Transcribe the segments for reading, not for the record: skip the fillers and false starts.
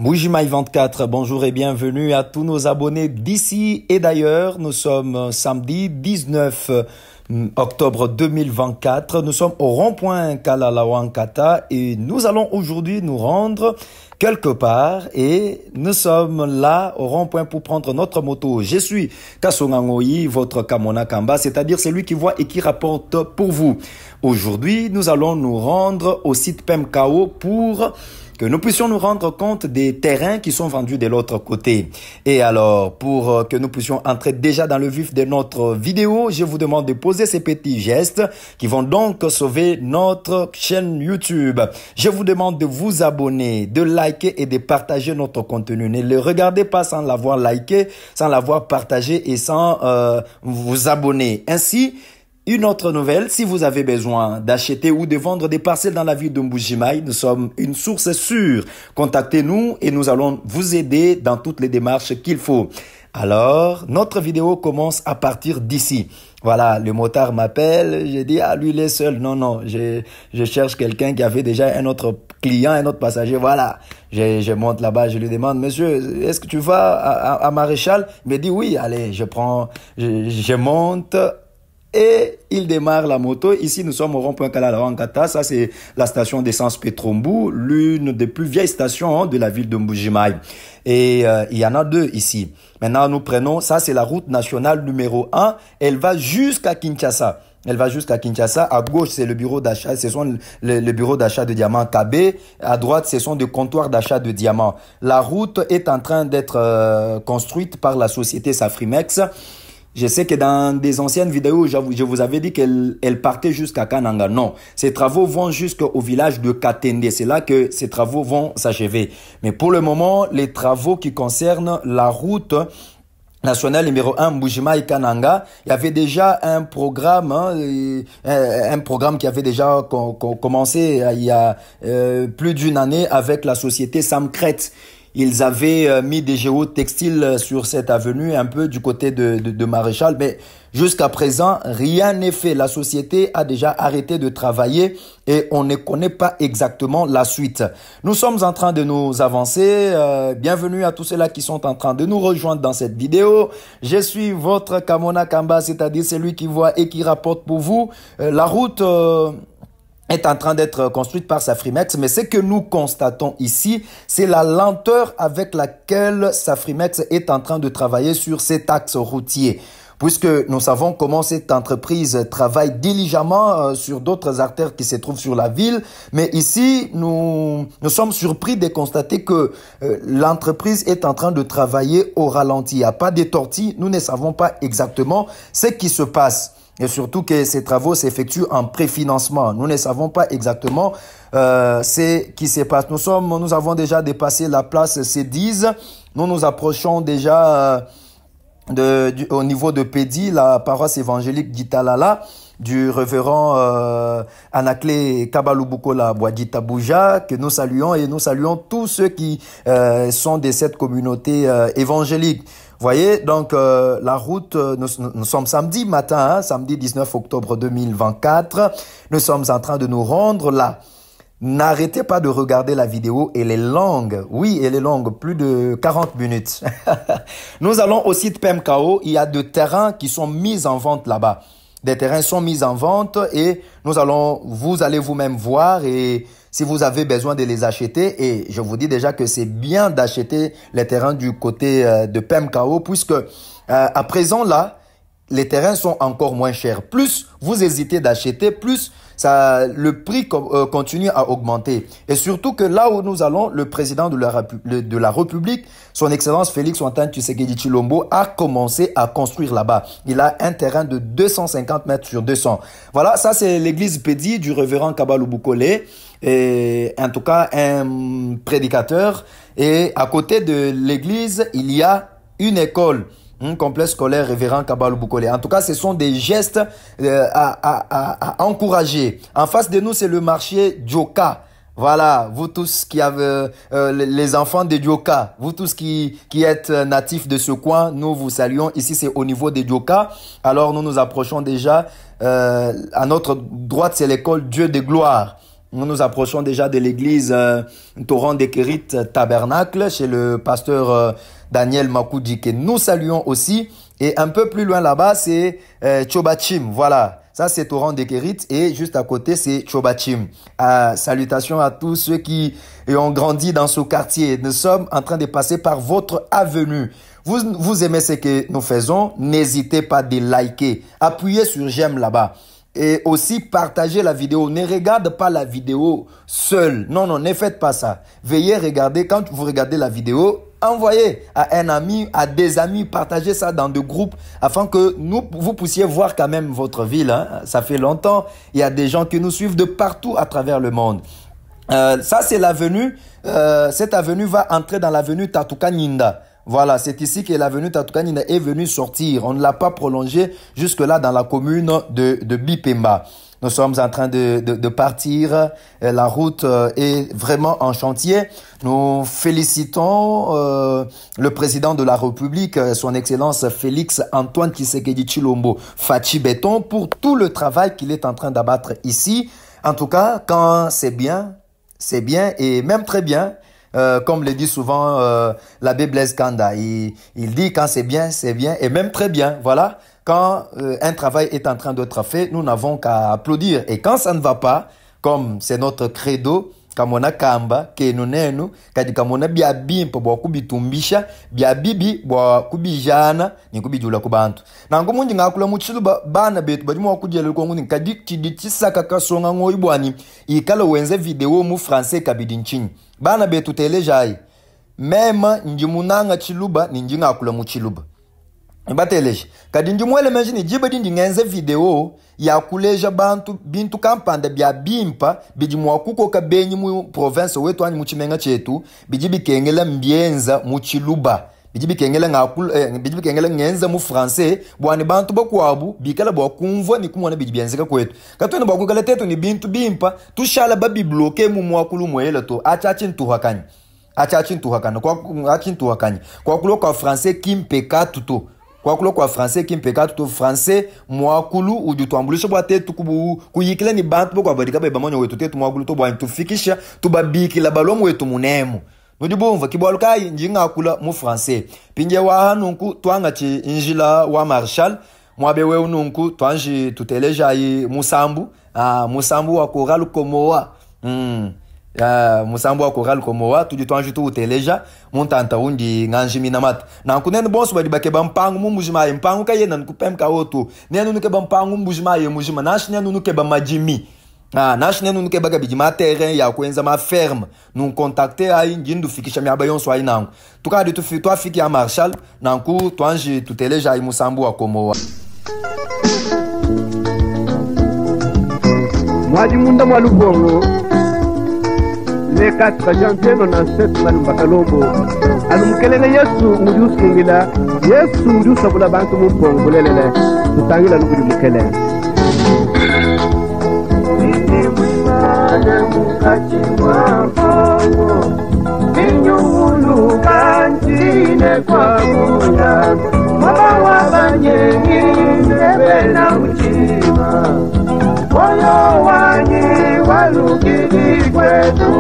Mbujimaï 24, bonjour et bienvenue à tous nos abonnés d'ici et d'ailleurs. Nous sommes samedi 19 octobre 2024. Nous sommes au rond-point Kalalawankata et nous allons aujourd'hui nous rendre quelque part et nous sommes là au rond-point pour prendre notre moto. Je suis Kasongangoyi, votre Kamona Kamba, c'est-à-dire celui qui voit et qui rapporte pour vous. Aujourd'hui, nous allons nous rendre au site PEMKAO pour que nous puissions nous rendre compte des terrains qui sont vendus de l'autre côté. Et alors, pour que nous puissions entrer déjà dans le vif de notre vidéo, je vous demande de poser ces petits gestes qui vont donc sauver notre chaîne YouTube. Je vous demande de vous abonner, de liker et de partager notre contenu. Ne le regardez pas sans l'avoir liké, sans l'avoir partagé et sans vous abonner. Ainsi, une autre nouvelle, si vous avez besoin d'acheter ou de vendre des parcelles dans la ville de Mbujimaï, nous sommes une source sûre. Contactez-nous et nous allons vous aider dans toutes les démarches qu'il faut. Alors, notre vidéo commence à partir d'ici. Voilà, le motard m'appelle, j'ai dit, ah, lui, il est seul. Non, je cherche quelqu'un qui avait déjà un autre client, un autre passager. Voilà, je monte là-bas, je lui demande, monsieur, est-ce que tu vas à Maréchal? Il me dit, oui, allez, je monte. Et il démarre la moto. Ici, nous sommes au rond-point Kalalawankata. Ça, c'est la station d'essence Petrombu, l'une des plus vieilles stations de la ville de Mbujimaï. Et il y en a deux ici. Maintenant, nous prenons, ça, c'est la route nationale numéro 1. Elle va jusqu'à Kinshasa. Elle va jusqu'à Kinshasa. À gauche, c'est le bureau d'achat. Ce sont le bureau d'achat de diamants KB. À droite, ce sont des comptoirs d'achat de diamants. La route est en train d'être construite par la société Safrimex. Je sais que dans des anciennes vidéos, je vous avais dit qu'elle partait jusqu'à Kananga. Non, ces travaux vont jusqu'au village de Katende. C'est là que ces travaux vont s'achever. Mais pour le moment, les travaux qui concernent la route nationale numéro 1, Mbujimaï Kananga, il y avait déjà un programme, un programme qui avait déjà commencé il y a plus d'une année avec la société Samcret. Ils avaient mis des géotextiles sur cette avenue, un peu du côté de Maréchal, mais jusqu'à présent, rien n'est fait. La société a déjà arrêté de travailler et on ne connaît pas exactement la suite. Nous sommes en train de nous avancer. Bienvenue à tous ceux-là qui sont en train de nous rejoindre dans cette vidéo. Je suis votre Kamona Kamba, c'est-à-dire celui qui voit et qui rapporte pour vous. La route est en train d'être construite par Safrimex, mais ce que nous constatons ici, c'est la lenteur avec laquelle Safrimex est en train de travailler sur cet axe routier. Puisque nous savons comment cette entreprise travaille diligemment sur d'autres artères qui se trouvent sur la ville. Mais ici, nous sommes surpris de constater que l'entreprise est en train de travailler au ralenti. Il n'y a pas de tortilles. Nous ne savons pas exactement ce qui se passe. Et surtout que ces travaux s'effectuent en préfinancement. Nous ne savons pas exactement ce qui se passe. Nous avons déjà dépassé la place C10. Nous nous approchons déjà au niveau de Pédi, la paroisse évangélique d'Italala, du révérend Anaklé Kabalubukola Boadita Bouja, que nous saluons et nous saluons tous ceux qui sont de cette communauté évangélique. Voyez, donc la route, nous sommes samedi matin, samedi 19 octobre 2024. Nous sommes en train de nous rendre là. N'arrêtez pas de regarder la vidéo, elle est longue. Oui, elle est longue, plus de 40 minutes. Nous allons au site PEMKAO, il y a des terrains qui sont mis en vente là-bas. Des terrains sont mis en vente et vous allez vous-même voir et si vous avez besoin de les acheter, et je vous dis déjà que c'est bien d'acheter les terrains du côté de PEMKAO puisque à présent là, les terrains sont encore moins chers. Plus vous hésitez d'acheter, plus le prix continue à augmenter. Et surtout que là où nous allons, le président de la République, son Excellence Félix Antoine Tshisekedi Tshilombo, a commencé à construire là-bas. Il a un terrain de 250 mètres sur 200. Voilà, ça c'est l'église Pédi du révérend Kabalubukole. Et en tout cas, un prédicateur. Et à côté de l'église, il y a une école. Un complexe scolaire révérend Kabalubukole. En tout cas, ce sont des gestes à encourager. En face de nous, c'est le marché Djoka. Voilà, vous tous qui avez les enfants de Djoka, vous tous qui êtes natifs de ce coin, nous vous saluons. Ici, c'est au niveau de Djoka. Alors, nous nous approchons déjà. À notre droite, c'est l'école Dieu de gloire. Nous nous approchons déjà de l'église Torrent des Kérites Tabernacle chez le pasteur Daniel Makoudi que nous saluons aussi. Et un peu plus loin là-bas, c'est Chobachim. Voilà, ça c'est Torrent des Kérites et juste à côté, c'est Chobachim. Salutations à tous ceux qui ont grandi dans ce quartier. Nous sommes en train de passer par votre avenue. Vous aimez ce que nous faisons, n'hésitez pas de liker. Appuyez sur j'aime là-bas. Et aussi, partagez la vidéo. Ne regarde pas la vidéo seul. Non, non, ne faites pas ça. Veuillez regarder. Quand vous regardez la vidéo, envoyez à un ami, à des amis. Partagez ça dans des groupes afin que vous puissiez voir quand même votre ville. Hein. Ça fait longtemps. Il y a des gens qui nous suivent de partout à travers le monde. Ça, c'est l'avenue. Cette avenue va entrer dans l'avenue Tatukaninda. Voilà, c'est ici que l'avenue Tatukaninda est venue sortir. On ne l'a pas prolongée jusque-là dans la commune de Bipemba. Nous sommes en train de partir. La route est vraiment en chantier. Nous félicitons le président de la République, son Excellence Félix Antoine Tshisekedi Tshilombo Fachi Béton, pour tout le travail qu'il est en train d'abattre ici. En tout cas, quand c'est bien et même très bien. Comme le dit souvent l'abbé Blaise Kanda, il dit quand c'est bien et même très bien. Voilà, quand un travail est en train d'être fait, nous n'avons qu'à applaudir. Et quand ça ne va pas, comme c'est notre credo, kamona kamba ke nunenu kadi kamona biabimpo bwa kubitumbisha biabibi bwa kubijana ni kubijula kubantu nango munji ngakula muchilu bana betu badi mwa kujele kongu ni kadi tidichisaka kasonga ngoyibwani ikala wenze video mu français kabidi nchini bana betu telejai mema njimunanga chiluba ni njingakula muchiluba Ibatelej kadi njimwele menji ni jibadi ngenze video ya kuleja bantu bintu kampanda bya bimpa biji mwakuko kabenyi mu province wetu ani muchimenga chetu biji bikengela mbienza muchiluba biji bikengela ngakula biji bikengela ngenza mu français bwani bantu bakwabu bikala bwakumva ni kumwana biji byenzeka kwetu katwene bwakukala tetu ni bintu bimpa tushala babi bloquer mu mwakulu mwela to achachi ntuhakanya kwa kulo kwa français kimpeka tuto kwa kulo kwa français kimpeka tuto français mwakulu udutwambulisha bwa tetu kuyikila ni bantu kwa badika beba monyo wetu tetu mwakulu to bwa tufikisha tubabikila balomu wetu munemu nudibumva kibwalukai njinga akula mu français pinje wa hanunku twanga chi injila wa Marshall mwabewe ununku twanji tuteleja yi musambu wa koralu komoa musambu wa koralu komoa tudi twanji tu uteleja muntanta undi nganjimi namata na kunene bonso badi bakeba mpangu mumujima ye mpangu kayena nkupemka otu nenu nkeba mpangu mumujima ye mujima nashi nenu nkeba majimi nashi nenu nkeba kabijima terrain ya kwenza ma ferme nous contacter ai njindu fikisha miaba yonso ai nangu tukadi tu afiki ya Marshall nanku twanji tuteleja ai musambu wa komoa Mwadi munda mwalubongo le 4 janvier 97 malumbakalombo alumukelele Yesu mujusingila Yesu mujusabula bantu mubongo lelele tutangila nukudi mukele Nini mwimane mukati mwabongo Ninyulu kanjine kwa muya Mwaba wabanyengi nebena mchima Moyo wanyi walukili kwetu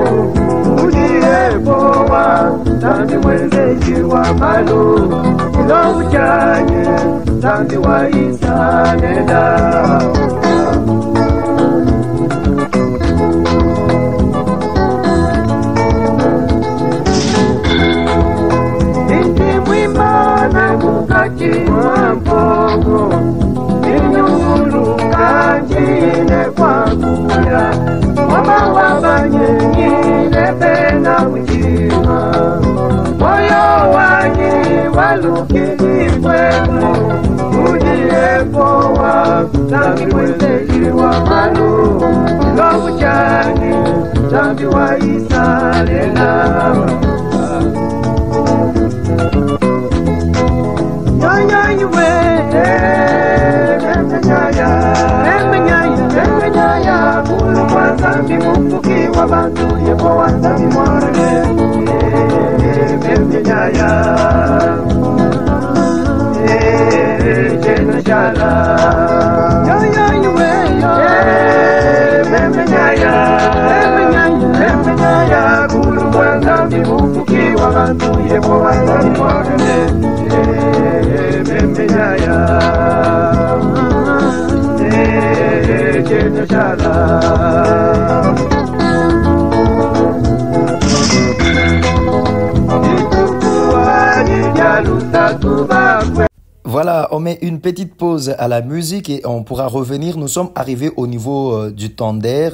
Ujiepowa Nandi mwenzeji wa malu Ilo uchanye Nandi wa isa neda Inti mwimane mukati mwampongo Inyulu kanjine kwa kuya Mama wabanye ngine pena mjima Moyo wanyi walukini kwetu Ujiepowa Nami mwenzeji wa malu Ilo uchani Nami wa isa lena Nyaya Kulu mwanzambi mfuki wa bantu Yepo wanzambi mwarane Nyaya Jena shala Nyaya Nyaya wabantu yebo wanza mwagane membenyaya chendo chala itukuwa jijaluta tubakwe. Voilà, on met une petite pause à la musique et on pourra revenir. Nous sommes arrivés au niveau du Tender,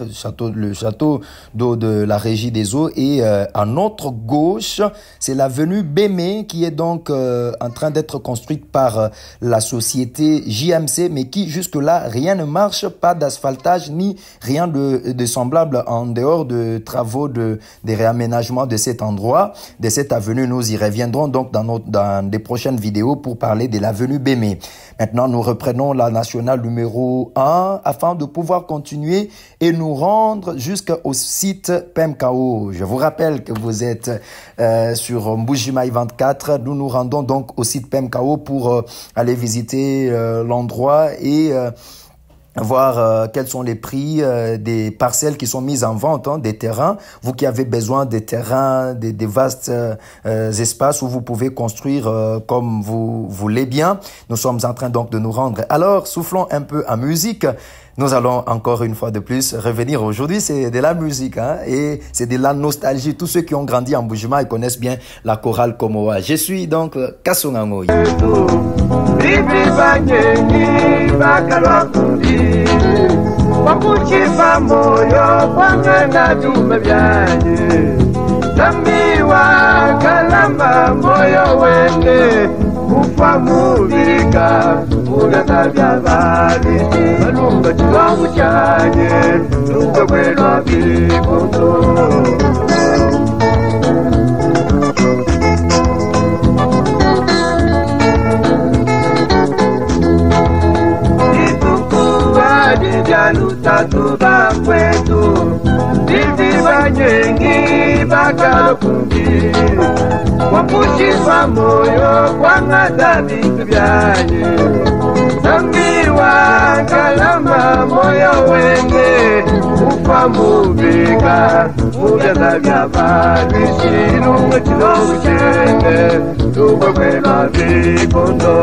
le château d'eau de la Régie des Eaux. Et à notre gauche, c'est l'avenue Bémé qui est donc en train d'être construite par la société JMC, mais qui jusque-là, rien ne marche, pas d'asphaltage ni rien de semblable en dehors de travaux des réaménagements de cet endroit, de cette avenue. Nous y reviendrons donc dans des prochaines vidéos pour parler de l'avenue Bémé. Maintenant, nous reprenons la nationale numéro 1 afin de pouvoir continuer et nous rendre jusqu'au site PEMKO. Je vous rappelle que vous êtes sur Mbujimaï 24. Nous nous rendons donc au site PEMKO pour aller visiter l'endroit et voir quels sont les prix des parcelles qui sont mises en vente, hein, des terrains. Vous qui avez besoin des terrains, des vastes espaces où vous pouvez construire comme vous voulez bien. Nous sommes en train donc de nous rendre. Alors, soufflons un peu en musique. Nous allons encore une fois de plus revenir aujourd'hui. C'est de la musique, hein, et c'est de la nostalgie. Tous ceux qui ont grandi en Mbujimaï, ils connaissent bien la chorale Komoa. Je suis donc Kasongangoy. Wakuchipa moyo kwangana dume byaje Zambiwa kalamba moyo wende Ufa mubirika Ugata byabali Malumba chiwangu chanye Lunga kwelwa bikoto Jaluta tuba kwetu Bibi banyengi bakalo kundi Wakushifa moyo kwangata bitu byaye Zambiwa kalama moyo wenge Ufa mubika Ujaza byabali Shirunga chilo uchende Lugo kwela vikondo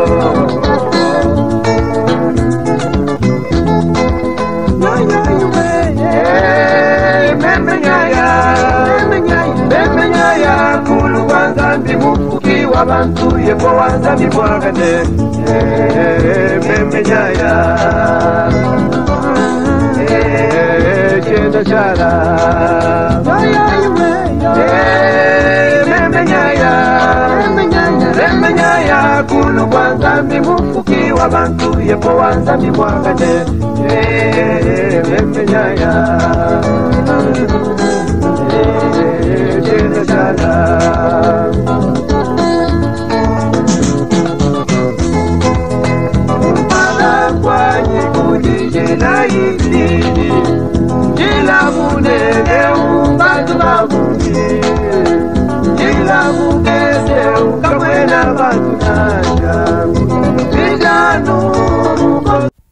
Membenyaya kulu wanza mbimufuki wabantu yebo wanza mbimwagane Membenyaya chenda chala Membenyaya kulu wanza mbimufuki wabantu yebo wanza mbimwagane Membenyaya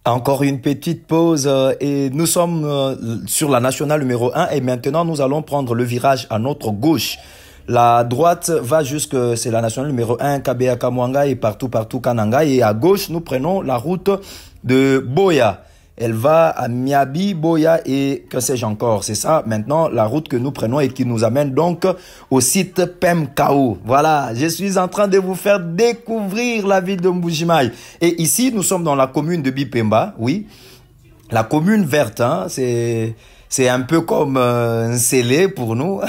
Encore une petite pause et nous sommes sur la nationale numéro 1 et maintenant nous allons prendre le virage à notre gauche. La droite va jusque, c'est la nationale numéro 1, Kabea Kamwanga et partout Kananga. Et à gauche, nous prenons la route de Boya. Elle va à Miabi, Boya et que sais-je encore. C'est ça maintenant la route que nous prenons et qui nous amène donc au site PEMKO. Voilà, je suis en train de vous faire découvrir la ville de Mbujimaï. Et ici, nous sommes dans la commune de Bipemba, oui. La commune verte, hein, c'est un peu comme un scellé pour nous.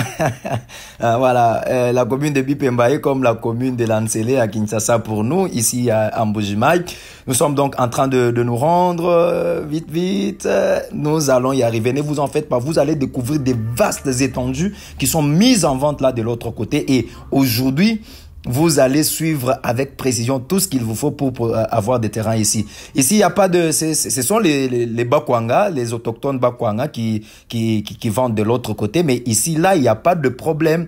Voilà, la commune de Bipemba est comme la commune de l'Ansélé à Kinshasa pour nous, ici à Mbujimaï. Nous sommes donc en train de nous rendre vite. Nous allons y arriver. Ne vous en faites pas. Vous allez découvrir des vastes étendues qui sont mises en vente là de l'autre côté. Et aujourd'hui, vous allez suivre avec précision tout ce qu'il vous faut pour avoir des terrains ici. Ici, il n'y a pas de... Ce sont les Bakwanga, les autochtones Bakwanga qui vendent de l'autre côté. Mais ici, là, il n'y a pas de problème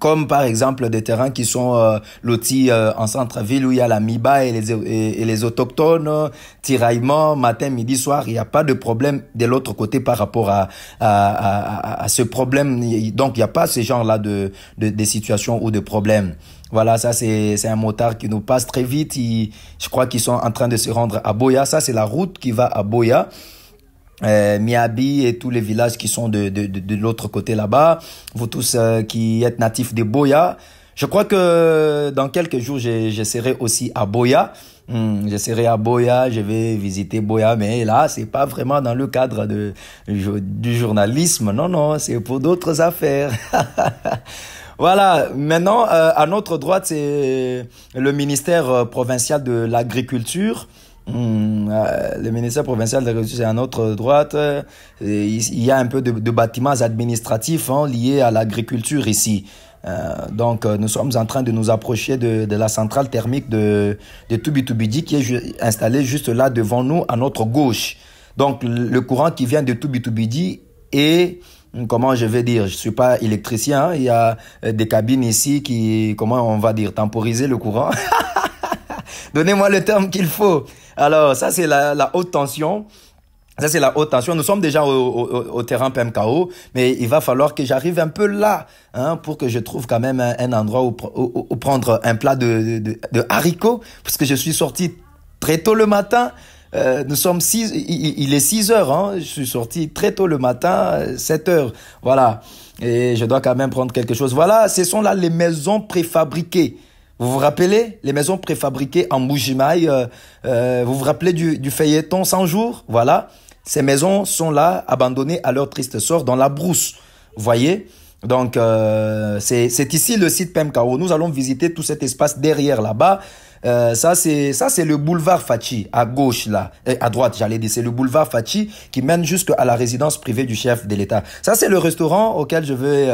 Comme par exemple des terrains qui sont lotis en centre-ville où il y a la MIBA et les autochtones, tiraillement, matin, midi, soir, il n'y a pas de problème de l'autre côté par rapport à ce problème. Donc il n'y a pas ce genre-là de situations ou de problèmes. Voilà, ça c'est un motard qui nous passe très vite. Je crois qu'ils sont en train de se rendre à Boya. Ça c'est la route qui va à Boya. Miabi et tous les villages qui sont de l'autre côté là-bas, vous tous qui êtes natifs de Boya, je crois que dans quelques jours je serai aussi à Boya. Je serai à Boya, je vais visiter Boya, mais là c'est pas vraiment dans le cadre du journalisme, non, c'est pour d'autres affaires. Voilà, maintenant à notre droite c'est le ministère provincial de l'agriculture. Le ministère provincial de l'agriculture, c'est à notre droite. Il y a un peu de bâtiments administratifs liés à l'agriculture ici. Donc, nous sommes en train de nous approcher de la centrale thermique de Tubitubidi qui est installée juste là devant nous, à notre gauche. Donc, le courant qui vient de Tubitubidi est... Comment je vais dire, je suis pas électricien, il y a des cabines ici qui, comment on va dire, temporiser le courant. Donnez-moi le terme qu'il faut. Alors, ça, c'est la haute tension. Ça, c'est la haute tension. Nous sommes déjà au terrain PMKO, mais il va falloir que j'arrive un peu là, pour que je trouve quand même un endroit où prendre un plat de haricots, parce que je suis sorti très tôt le matin. Nous sommes il est 6 heures, je suis sorti très tôt le matin, 7 heures, voilà. Et je dois quand même prendre quelque chose. Voilà, ce sont là les maisons préfabriquées. Vous vous rappelez les maisons préfabriquées en Mbuji-Mayi, vous vous rappelez du feuilleton 100 jours? Voilà, ces maisons sont là, abandonnées à leur triste sort dans la brousse, vous voyez? Donc, c'est ici le site PMKO. Nous allons visiter tout cet espace derrière là-bas. Ça c'est le boulevard Fachi, à gauche là, à droite j'allais dire, c'est le boulevard Fachi qui mène jusqu'à la résidence privée du chef de l'État. Ça c'est le restaurant auquel je vais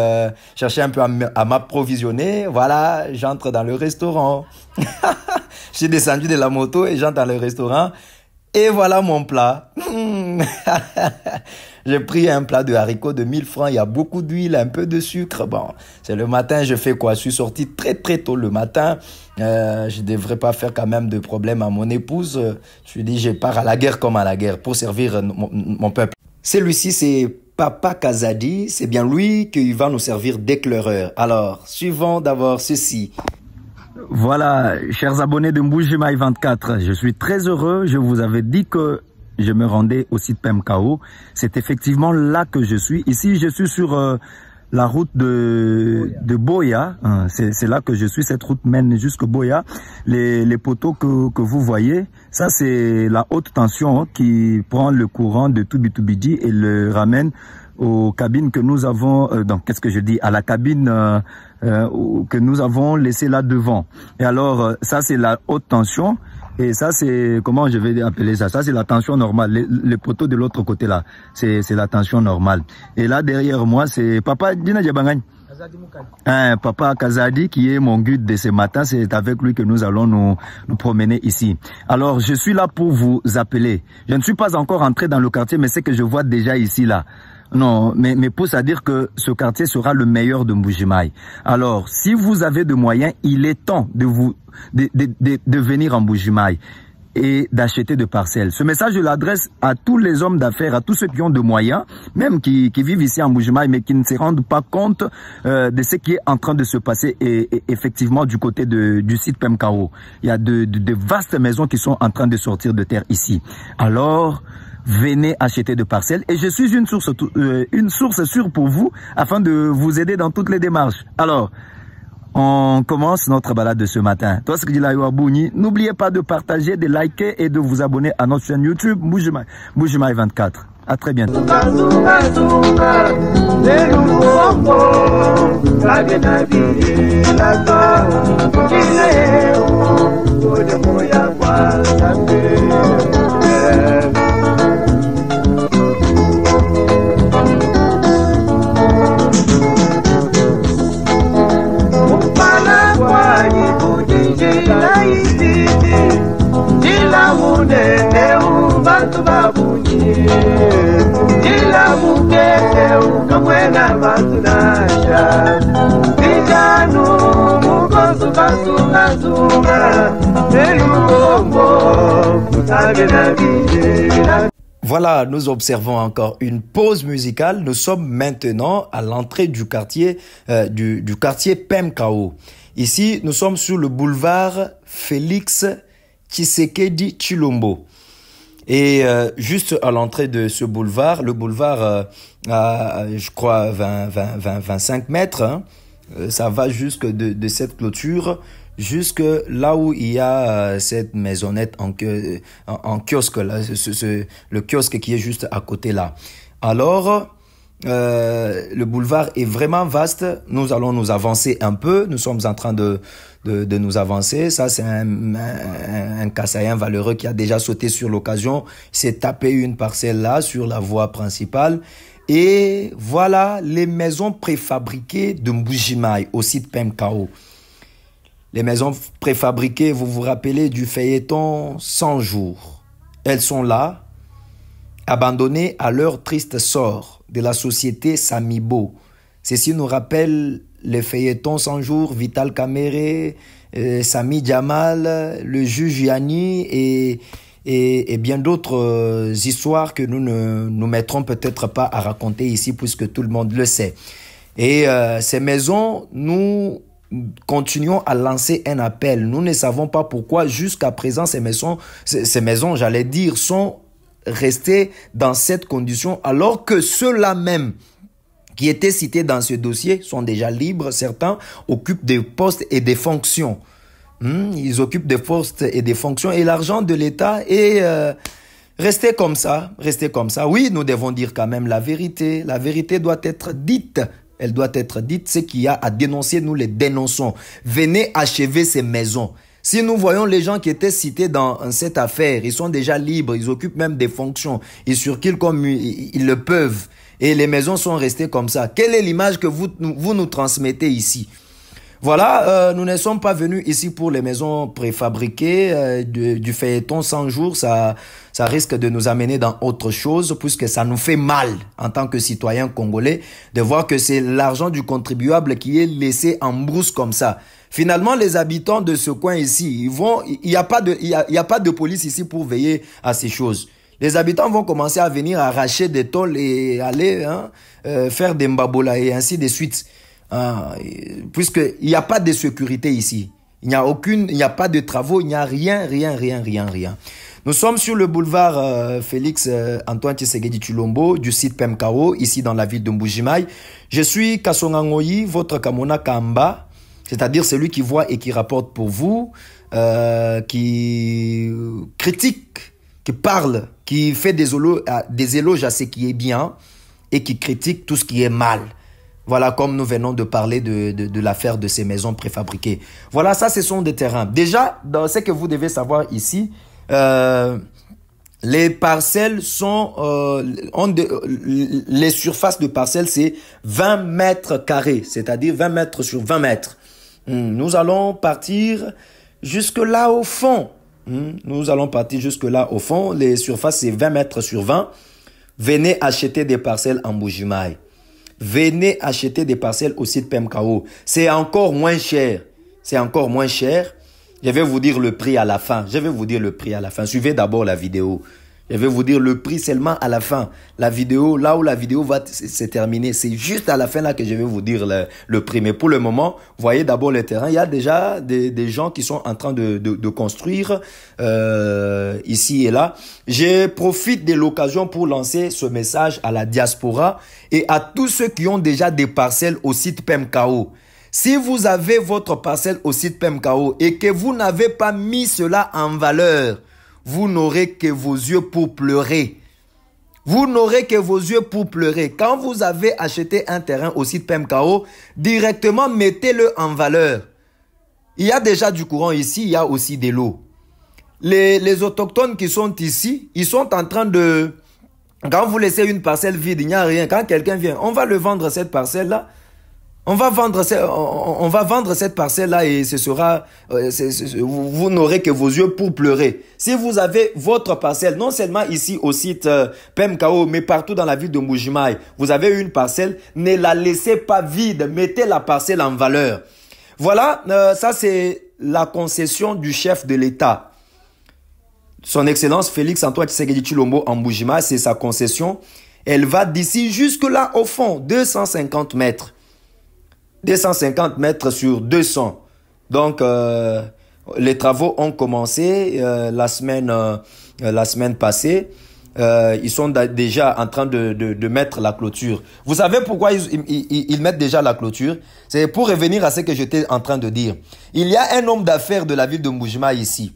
chercher un peu à m'approvisionner. Voilà, j'entre dans le restaurant. J'ai descendu de la moto et j'entre dans le restaurant. Et voilà mon plat. J'ai pris un plat de haricots de 1000 francs. Il y a beaucoup d'huile, un peu de sucre. Bon, c'est le matin, je fais quoi? Je suis sorti très tôt le matin. Je devrais pas faire quand même de problème à mon épouse. Je lui dis, je pars à la guerre comme à la guerre pour servir mon peuple. Celui-ci, c'est Papa Kazadi. C'est bien lui qui va nous servir d'éclaireur. Alors, suivons d'abord ceci. Voilà, chers abonnés de Mbuji-Mayi 24, je suis très heureux. Je vous avais dit que je me rendais au site PMKO. C'est effectivement là que je suis. Ici, je suis sur la route de Boya. C'est là que je suis. Cette route mène jusqu'à Boya. Les poteaux que vous voyez, ça c'est la haute tension qui prend le courant de Tubitubidi et le ramène aux cabines que nous avons, donc qu'est-ce que je dis, à la cabine que nous avons laissée là devant. Et alors, ça c'est la haute tension, et ça c'est, comment je vais appeler ça, ça c'est la tension normale, les poteaux de l'autre côté là, c'est la tension normale. Et là derrière moi c'est Papa Dina Djabangani. Papa Kazadi qui est mon guide de ce matin, c'est avec lui que nous allons nous promener ici. Alors je suis là pour vous appeler. Je ne suis pas encore entré dans le quartier, mais c'est que je vois déjà ici là. Non, mais pousse à dire que ce quartier sera le meilleur de Mbuji-Mayi. Alors, si vous avez de moyens, il est temps de venir en Mbuji-Mayi et d'acheter de parcelles. Ce message, je l'adresse à tous les hommes d'affaires, à tous ceux qui ont de moyens, même qui vivent ici en Mbuji-Mayi, mais qui ne se rendent pas compte de ce qui est en train de se passer et effectivement du côté du site PMKO. Il y a de vastes maisons qui sont en train de sortir de terre ici. Alors, venez acheter de parcelles et je suis une source sûre pour vous afin de vous aider dans toutes les démarches. Alors, on commence notre balade de ce matin. N'oubliez pas de partager, de liker et de vous abonner à notre chaîne YouTube Mbuji-Mayi 24. À très bientôt. Ila mukeke ukamwena matunasha Voilà, nous observons encore une pause musicale. Nous sommes maintenant à l'entrée du quartier Pemkao. Ici, nous sommes sur le boulevard Félix Tshisekedi Tshilombo. Et juste à l'entrée de ce boulevard, le boulevard a, je crois, 25 mètres. Hein, ça va jusque de cette clôture jusque là où il y a cette maisonnette en kiosque, là, le kiosque qui est juste à côté là. Alors, le boulevard est vraiment vaste. Nous allons nous avancer un peu. Nous sommes en train de nous avancer. Ça, c'est un Kassaïen valeureux qui a déjà sauté sur l'occasion. Il s'est tapé une parcelle là sur la voie principale. Et voilà les maisons préfabriquées de Mbujimayi au site Pemkao. Les maisons préfabriquées, vous vous rappelez du feuilleton 100 jours. Elles sont là, abandonnées à leur triste sort de la société Samibo. Ceci nous rappelle les feuilletons 100 jours, Vital Kamere, Sami Jamal, le juge Yanni et bien d'autres histoires que nous ne nous mettrons peut-être pas à raconter ici puisque tout le monde le sait. Et ces maisons, nous continuons à lancer un appel. Nous ne savons pas pourquoi jusqu'à présent ces maisons, j'allais dire, sont restées dans cette condition alors que ceux-là même qui étaient cités dans ce dossier sont déjà libres. Certains occupent des postes et des fonctions. Ils occupent des postes et des fonctions et l'argent de l'État est resté comme ça, Oui, nous devons dire quand même la vérité. La vérité doit être dite. Elle doit être dite. Ce qu'il y a à dénoncer, nous les dénonçons. Venez achever ces maisons. Si nous voyons les gens qui étaient cités dans cette affaire, ils sont déjà libres, ils occupent même des fonctions, ils circulent comme ils le peuvent. Et les maisons sont restées comme ça. Quelle est l'image que vous nous transmettez ici? Voilà, nous ne sommes pas venus ici pour les maisons préfabriquées du feuilleton 100 jours. Ça risque de nous amener dans autre chose puisque ça nous fait mal en tant que citoyens congolais de voir que c'est l'argent du contribuable qui est laissé en brousse comme ça. Finalement, les habitants de ce coin ici, il n'y a pas de police ici pour veiller à ces choses. Les habitants vont commencer à venir arracher des tôles et aller faire des mbabola et ainsi de suite. Puisqu'il n'y a pas de sécurité ici. Il n'y a pas de travaux, il n'y a rien. Nous sommes sur le boulevard Félix Antoine Tshisekedi Tshilombo du site Pemkao, ici dans la ville de Mbujimayi. Je suis Kasonga Ngoyi, votre Kamona Kamba, c'est-à-dire celui qui voit et qui rapporte pour vous, qui critique, qui parle, qui fait des éloges à ce qui est bien et qui critique tout ce qui est mal. Voilà, comme nous venons de parler de l'affaire de ces maisons préfabriquées. Voilà, ça, ce sont des terrains. Déjà, dans ce que vous devez savoir ici, les parcelles sont... les surfaces de parcelles, c'est 20 mètres carrés, c'est-à-dire 20 mètres sur 20 mètres. Nous allons partir jusque là au fond. Les surfaces, c'est 20 mètres sur 20. Venez acheter des parcelles en Mbujimayi. Venez acheter des parcelles au site Pemkao. C'est encore moins cher. Je vais vous dire le prix à la fin. Suivez d'abord la vidéo. Je vais vous dire le prix seulement à la fin. La vidéo, là où la vidéo va se terminer, c'est juste à la fin là que je vais vous dire le prix. Mais pour le moment, voyez d'abord le terrain. Il y a déjà des gens qui sont en train de construire ici et là. Je profite de l'occasion pour lancer ce message à la diaspora et à tous ceux qui ont déjà des parcelles au site Pemkao. Si vous avez votre parcelle au site Pemkao et que vous n'avez pas mis cela en valeur, vous n'aurez que vos yeux pour pleurer. Quand vous avez acheté un terrain au site Pemkao, directement mettez-le en valeur. Il y a déjà du courant ici, il y a aussi de l'eau. Les autochtones qui sont ici, ils sont en train de... Quand vous laissez une parcelle vide, il n'y a rien. Quand quelqu'un vient, on va le vendre cette parcelle-là. On va vendre cette parcelle-là et ce sera, vous n'aurez que vos yeux pour pleurer. Si vous avez votre parcelle, non seulement ici au site Pemkao, mais partout dans la ville de Mbujimayi, vous avez une parcelle, ne la laissez pas vide, mettez la parcelle en valeur. Voilà, ça c'est la concession du chef de l'État. Son Excellence Félix Antoine Tshisekedi Tshilombo en Mbujima, c'est sa concession. Elle va d'ici jusque là au fond, 250 mètres. 250 mètres sur 200. Donc, les travaux ont commencé la semaine passée. Ils sont déjà en train de mettre la clôture. Vous savez pourquoi ils mettent déjà la clôture? C'est pour revenir à ce que j'étais en train de dire. Il y a un homme d'affaires de la ville de Mbujima ici.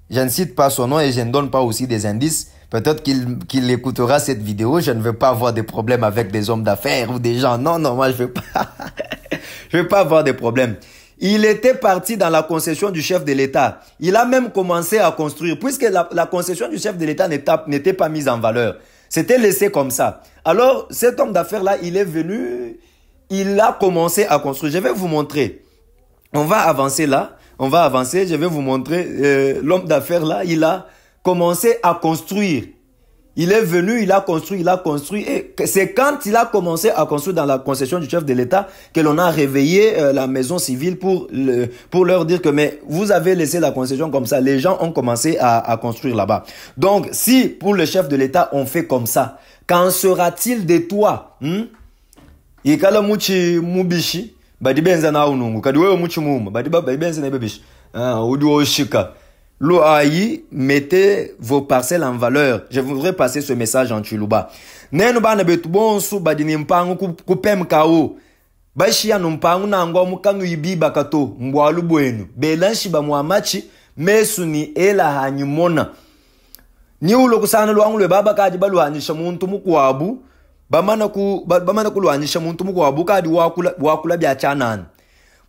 Je ne cite pas son nom et je ne donne pas aussi des indices. Peut-être qu'il écoutera cette vidéo. Je ne veux pas avoir des problèmes avec des hommes d'affaires ou des gens. Non, moi je ne veux pas. Je ne veux pas avoir des problèmes. Il était parti dans la concession du chef de l'État. Il a même commencé à construire, puisque la concession du chef de l'État n'était pas mise en valeur. C'était laissé comme ça. Alors, cet homme d'affaires-là, il est venu, il a commencé à construire. Je vais vous montrer. On va avancer là. On va avancer. Je vais vous montrer. L'homme d'affaires-là, il a commencé à construire. Il est venu, il a construit. Et c'est quand il a commencé à construire dans la concession du chef de l'État que l'on a réveillé la maison civile pour leur dire que mais vous avez laissé la concession comme ça. Les gens ont commencé à construire là-bas. Donc, si pour le chef de l'État, on fait comme ça, qu'en sera-t-il de toi? Ikala muchi mubishi, badi benza na unungu, kadiwe muchi muma, badi benza na bebishi, udu oshika. L'OAI, mettez vos parcelles en valeur. Je voudrais passer ce message en Tshilouba. Nenu bana betu bonsu badini mpangu kupem kao. Bashi ya numpangu na angwa mukanu ibiba kato mbwalu bwenu. Belanshi ba muamachi mesu ni ela hanyumona. Ni ulo kusana luangu lwe baba kaji balu hanyisha muntu mukwabu. Bamana kulu hanyisha muntu mukwabu kaji wakula biachanani.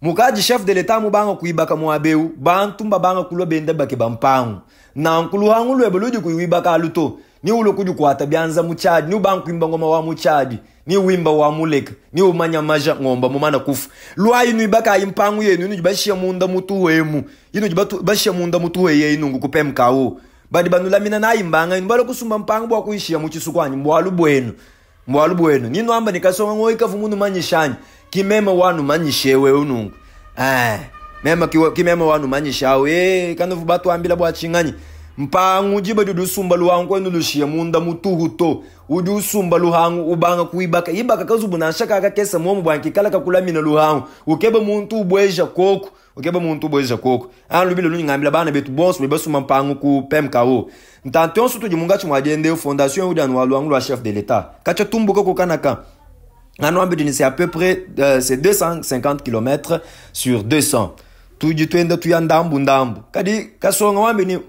Mukaji chef de l'État mubanga kuibaka muabeu, bantumba banga kulo bende bake bampangu. Na nkulu hangu lwe beludi kuibaka aluto. Ni ulo kuju kwata bianza muchadi, ni ubangu kuimba ngoma wa muchadi, ni wimba wa muleka, ni umanya maja ngomba mumana kufu. Lwa inu ibaka impangu yenu, inu jibashia munda mutu wemu. Inu jibashia munda mutu weye inu ngukupe mkao. Badi banula mina na imbanga, inu bala kusumba mpangu wa kuishia muchisukwani, mwalu bwenu. Mwalu bwenu. Nino amba nikasonga ngoika fumuno manyishani. Kimema wanu manyishewe unungu. Mema kimema wanu manyishawe. Kano fubatu ambila bwa chingani. Mpangu jiba dudu sumba luhangu kwa nulushia munda mutuhuto. Udu sumba luhangu ubanga kuibaka. Ibaka kazubu na shaka kakesa mwomu bwanki kala kakulamina luhangu. Ukeba muntu ubweja koku. Ukeba muntu ubweja koku. Lubilo luni ngambila bana betu bonsu bebasu mpangu ku PMKO. Ntantion sutu jimungachi mwadende fondation udanu waluangu lwa chef de l'État. Kacha tumbuka kukanaka. C'est à peu près 250 km sur 200. Tuji twenda tuyandambu ndambu. Kadi kasonga wambi ni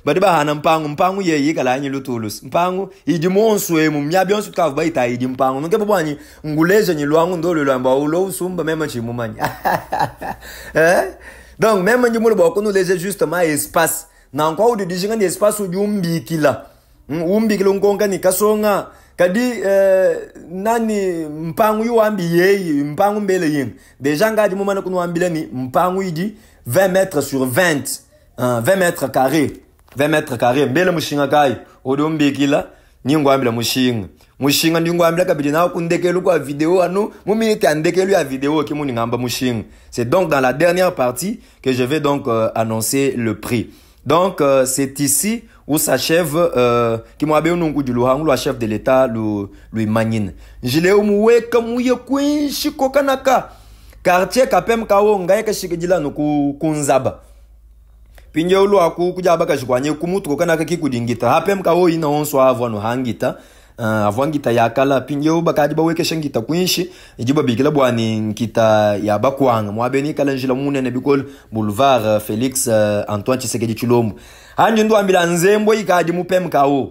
badiba hana mpangu ye kala anyi lutulus. Mpangu idi monsu emu mnyabi onsu kavu baita idi mpangu. Nungepo bwanyi nguleje nyi luangu ndolo luamba ulo usumba mema chimumanyi. Donc même njimule bwakunu leze justement espace. Na nkwa udi dijinga ni espace udi umbikila. Umbikila unkonga ni kasonga. Kadi nani mpangu yu wambi yeyi mpangu mbele yin deja ngadi mumana kunu wambile ni mpangu yidi 20 mètres sur 20 20 mètres carrés mbele mushinga kai odo mbekila ningo wambila mushinga ningo wambila kabidi na kundekelu kwa video anu mumite andekelu ya video ki muni ngamba mushinga. C'est donc dans la dernière partie que je vais donc annoncer le prix. Donc c'est ici où s'achève qui m'a bien nous du luhangu le chef de l'État lui manine. Je l'ai umuweka muye kwinshi kokanaka quartier kapem kawo ngaye kashikijila no kunzaba. Pinje ulu aku kujaba kashikwanye kumutu kokanaka kikudingita. Hapem kawo ina onso avwa no hangita. Avwangita yakala pinje ubakaji baweke shangita kwinshi ijiba bigila bwani nkita ya bakwanga mwabeni kala njila munene bikol boulevard Félix Antoine Tshisekedi Tshilombo. Hanji ndo ambila nzembo ikaji mupemkao.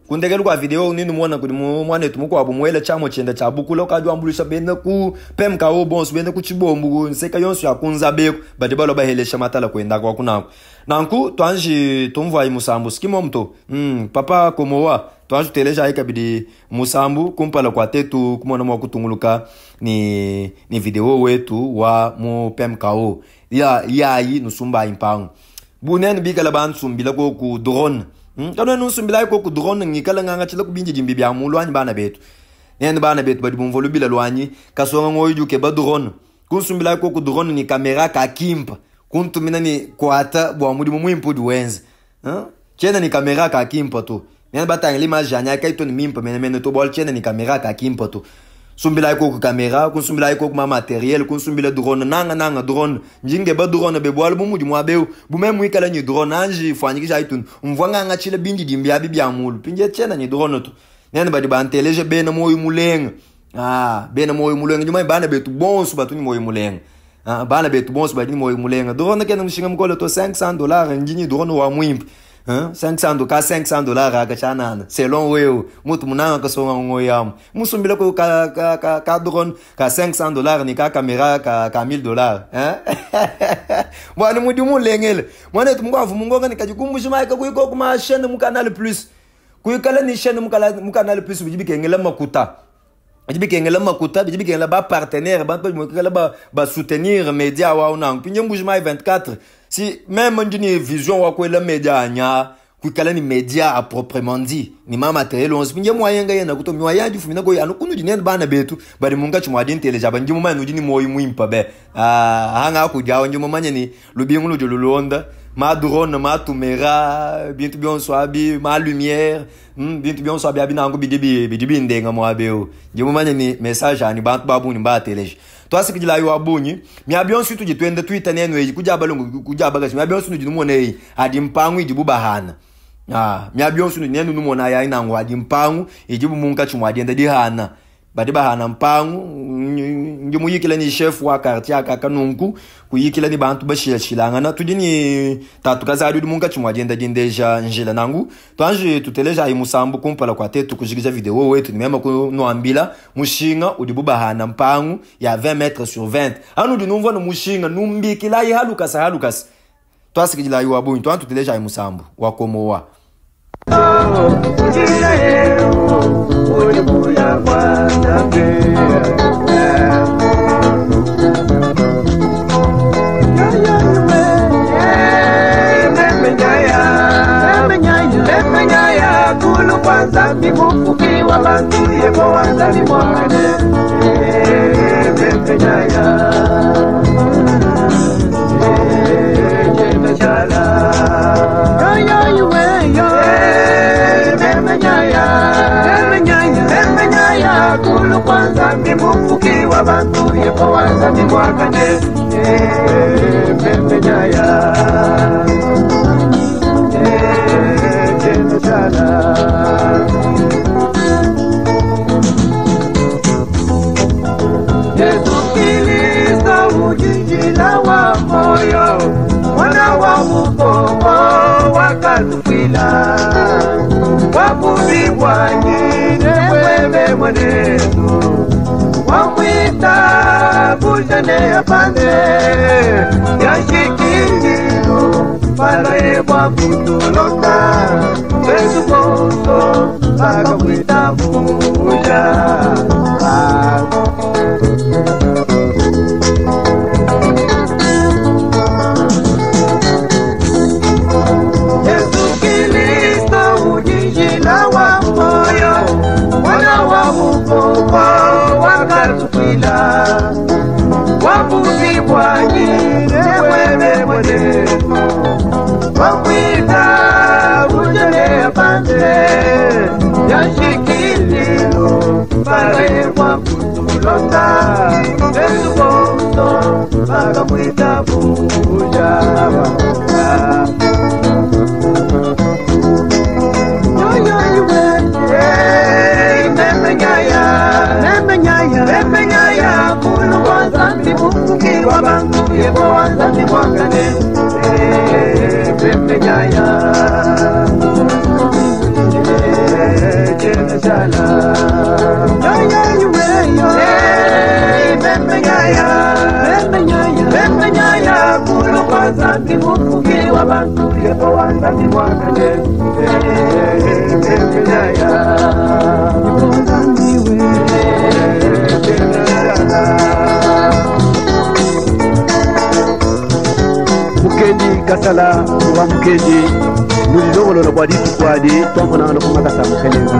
Kundekelu kwa video nini muona kudi mwane tumuko wabu mwele chamo chenda chabukula ukaji wambulisha bende ku pemkao bonsu bende kuchibombu nseka yonsu ya kunza beku badi balo bahelesha matala kuenda kwa kunako. Nanku tuanji tumvwa musambu skimo mto papa komowa tuanji teleja ikabidi musambu kumpala kwa tetu kumona mwa kutunguluka ni video wetu wa mu pemkao ya yi nusumba impangu. Bunen bigala bansumbila ko ku drone. Kano nusumbila ko ku drone ngikala nganga chila kubinje jimbi bya mulwanyi bana betu. Nene bana betu badi bumvolo bila lwanyi kasonga ngoyu ke ba drone. Kusumbila ko ku drone ni kamera ka kimpa. Kuntu mina ni kwata bo amudi mumimpo duenze. Chena ni kamera ka kimpa to. Nena bata l'image janya kai to ni mimpa mena to bol chena ni kamera ka kimpa to. Sumbila ko ku kamera, kusumbila ko ma matériel, kusumbila drone nanga drone. Njinge ba drone be bol mumudi mwa beu. Bu memu ikala ni drone anji fwanyi jaitun. Umvanga nga chile bindi dimbia bibi amulu. Pinje chena ni drone to. Nena ba di banteleje be na moyo mulenga. Bena moyo mulenga nyuma bana betu bonsu batuni moyo mulenga. Bana betu bonsu batuni moyo mulenga. Drone kena mshinga mkolo to $500 njini drone wa mwimpi. $500 akachanana selon weo mutu munanga kasonga ngoyamu musumbila ko ka drone ka $500 ni ka kamera ka $1000 bwana mudi mulengele mwana tumngwavu mungonga nikajikumbusha maika kuiko kuma chaîne mu Canal Plus kuikala ni chaîne mu Canal Plus bijibikengela makuta bijibikengela makuta bijibikengela ba partenaire ba soutenir media wa unang pinje mbujima 24 si même ndini vision wa kwela media anya kuikala ni media à proprement dit ni ma matériel on spinje moyen ngayena kuto moyen du fumina ko anukunu dinene bana betu bari munga chimwadi nteleja banji mu manu dini moyo muimpa be hanga ku jawo njumo manyeni lubingu lu jolulonda ma drone ma tumera bintu bien swabi ma lumière bintu bien swabi abinango bidibi ndenga mo abeo njumo manyeni message ani bantu babuni ba teleje to asikijila yo abunyi mi abion sutu jitwende Twitter neno eji kujabalongo kujabaga mi abion sutu jinumone adi mpangu ijibubahana mi abion sutu neno numona ya inango adi mpangu ijibu munka chumwadi ende dihana badiba hana mpangu ngimu yikile ni chef wa quartier akakanunku kuyikile ni bantu bashilangana tudini tatu kazadu munka chumwadi ende dindeja njila nangu twanje tuteleja imusambu kumpala kwa tetu kujigiza video wetu nimema kunoambila mushinga udibuba hana mpangu ya 20 mètres sur 20 anu dinumva no mushinga numbikila halukas twasikijila yo abunyi twantu tuteleja imusambu wakomowa Kasala wa mkeji mulilongolo na bwadi tukwadi tomona na kumaka sa mkelenga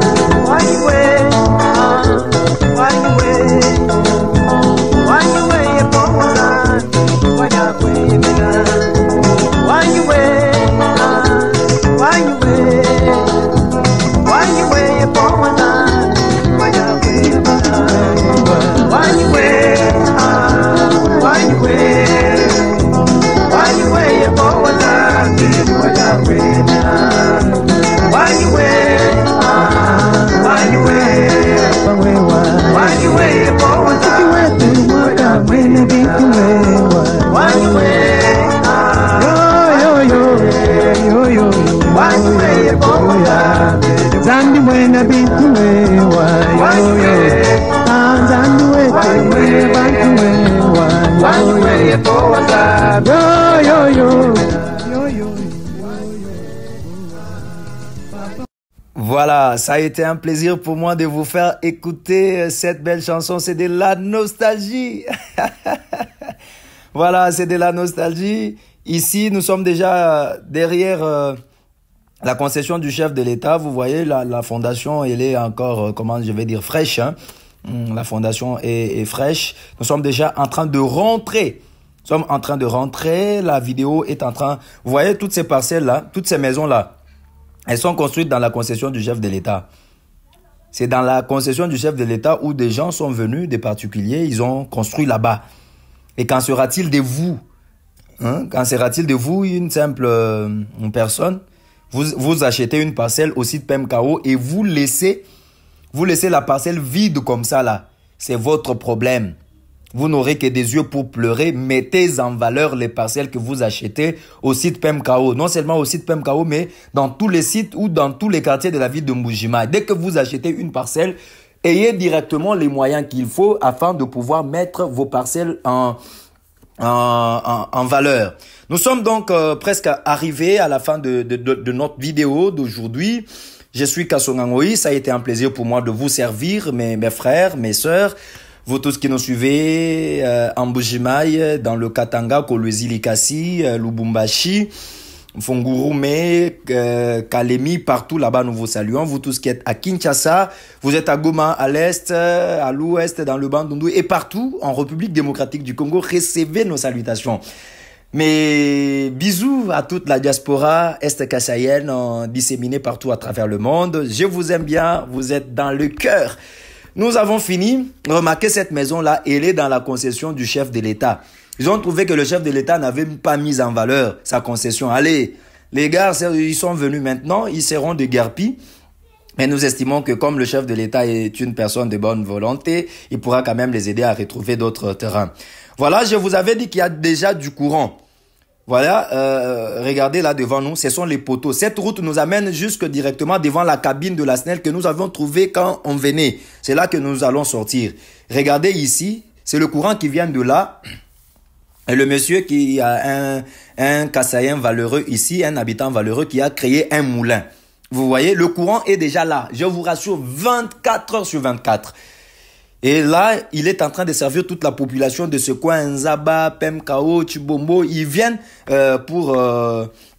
waniwe yepo Zandi mwena bintu mwewa yo yo. Zandi wete mwe bantu mwewa yo yo. Voilà, ça a été un plaisir pour moi de vous faire écouter cette belle chanson. C'est de la nostalgie. Voilà, c'est de la nostalgie. Ici, nous sommes déjà derrière la concession du chef de l'État. Vous voyez, la fondation, elle est encore, comment je vais dire, fraîche. Hein? La fondation est fraîche. Nous sommes déjà en train de rentrer. Nous sommes en train de rentrer. La vidéo est en train... Vous voyez, toutes ces parcelles-là, toutes ces maisons-là, elles sont construites dans la concession du chef de l'État. C'est dans la concession du chef de l'État où des gens sont venus, des particuliers, ils ont construit là-bas. Et qu'en sera-t-il de vous? Hein? Qu'en sera-t-il de vous, une simple personne? Vous achetez une parcelle au site PMKO et vous laissez la parcelle vide comme ça là. C'est votre problème. Vous n'aurez que des yeux pour pleurer. Mettez en valeur les parcelles que vous achetez au site PMKO. Non seulement au site PMKO, mais dans tous les sites ou dans tous les quartiers de la ville de Mbuji-Mayi. Dès que vous achetez une parcelle, ayez directement les moyens qu'il faut afin de pouvoir mettre vos parcelles en valeur. Nous sommes donc presque arrivés à la fin de notre vidéo d'aujourd'hui. Je suis Kasongangoï. Ça a été un plaisir pour moi de vous servir, mes frères, mes sœurs. Vous tous qui nous suivez en Mbuji-Mayi, dans le Katanga, Kolwezi Likasi, Lubumbashi, Fongurume, Kalemi, partout là-bas nous vous saluons. Vous tous qui êtes à Kinshasa, vous êtes à Goma, à l'est, à l'ouest, dans le Bandundu et partout en République démocratique du Congo, recevez nos salutations. Mais bisous à toute la diaspora est-kassaïenne disséminée partout à travers le monde. Je vous aime bien, vous êtes dans le cœur. Nous avons fini. Remarquez cette maison-là, elle est dans la concession du chef de l'État. Ils ont trouvé que le chef de l'État n'avait pas mis en valeur sa concession. Allez, les gars, ils sont venus maintenant, ils seront de guerpis. Mais nous estimons que comme le chef de l'État est une personne de bonne volonté, il pourra quand même les aider à retrouver d'autres terrains. Voilà, je vous avais dit qu'il y a déjà du courant. Voilà, regardez là devant nous, ce sont les poteaux. Cette route nous amène jusque directement devant la cabine de la SNEL que nous avions trouvée quand on venait. C'est là que nous allons sortir. Regardez ici, c'est le courant qui vient de là. Et le monsieur qui a un Kassaïen valeureux ici, un habitant valeureux qui a créé un moulin. Vous voyez, le courant est déjà là. Je vous rassure, 24 heures sur 24. Et là, il est en train de servir toute la population de ce coin, Nzaba, PMKO, Chibombo. Ils viennent pour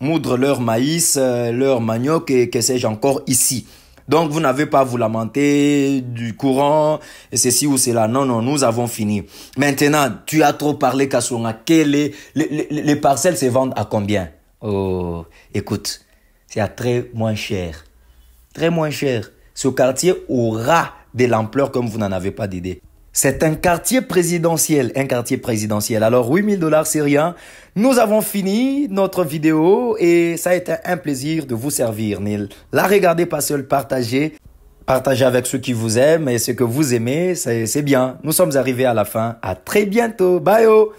moudre leur maïs, leur manioc et que sais-je encore ici. Donc, vous n'avez pas à vous lamenter du courant, et ceci ou cela. Non, non, nous avons fini. Maintenant, tu as trop parlé, Kasonga. Les parcelles se vendent à combien? Oh, écoute, c'est à très moins cher. Très moins cher. Ce quartier aura de l'ampleur comme vous n'en avez pas d'idée. C'est un quartier présidentiel, Alors, 8 000 $, c'est rien. Nous avons fini notre vidéo et ça a été un plaisir de vous servir. Ne la regardez pas seul, partagez. Partagez avec ceux qui vous aiment et ceux que vous aimez, c'est bien. Nous sommes arrivés à la fin. À très bientôt. Bye oh.